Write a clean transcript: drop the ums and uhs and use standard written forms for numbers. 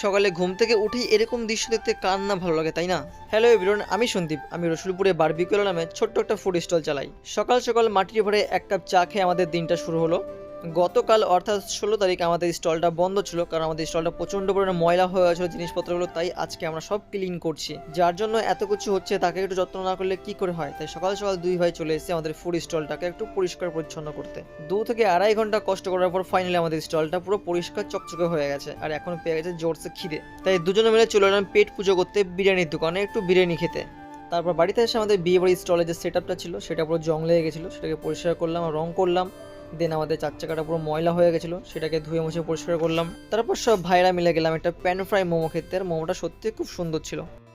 সকালে ঘুম থেকে উঠেই এরকম দৃশ্য দেখতে কার না ভালো লাগে, তাই না? হ্যালো এভরিওয়ান, আমি সন্দীপ। আমি রসুলপুরে বারবিকিউ নামে ছোট্ট একটা ফুড স্টল চালাই। সকাল সকাল মাটির ভরে এক কাপ চা খেয়ে আমাদের দিনটা শুরু হলো। গতকাল অর্থাৎ 16 তারিখ আমাদের স্টলটা বন্ধ ছিল, কারণ আমাদের স্টলটা প্রচণ্ড পরিমাণে ময়লা হয়ে গেছিলো জিনিসপত্রগুলো। তাই আজকে আমরা সব ক্লিন করছি, যার জন্য এত কিছু হচ্ছে। তাকে একটু যত্ন না করলে কি করে হয়। তাই সকাল সকাল দুই ভাই চলে এসেছে আমাদের ফুড স্টলটাকে একটু পরিষ্কার পরিচ্ছন্ন করতে। 2 থেকে আড়াই ঘন্টা কষ্ট করার পর ফাইনালি আমাদের স্টলটা পুরো পরিষ্কার চকচকে হয়ে গেছে, আর এখন পেয়ে গেছে জোরসে খিদে। তাই দুজনে মিলে চলে এলাম পেট পুজো করতে বিরিয়ানির দোকানে একটু বিরিয়ানি খেতে। তারপর বাড়িতে এসে আমাদের বিয়ে বাড়ির স্টলের যে সেট আপটা ছিল সেটা পুরো জং লেগে গেছিলো, সেটাকে পরিষ্কার করলাম আর রং করলাম। দেন আমাদের চার চাকাটা পুরো ময়লা হয়ে গেছিলো, সেটাকে ধুয়ে মুছে পরিষ্কার করলাম। তারপর সব ভাইরা মিলে গেলাম একটা প্যান ফ্রাই মোমো খেতে, আর মোমোটা সত্যি খুব সুন্দর ছিল।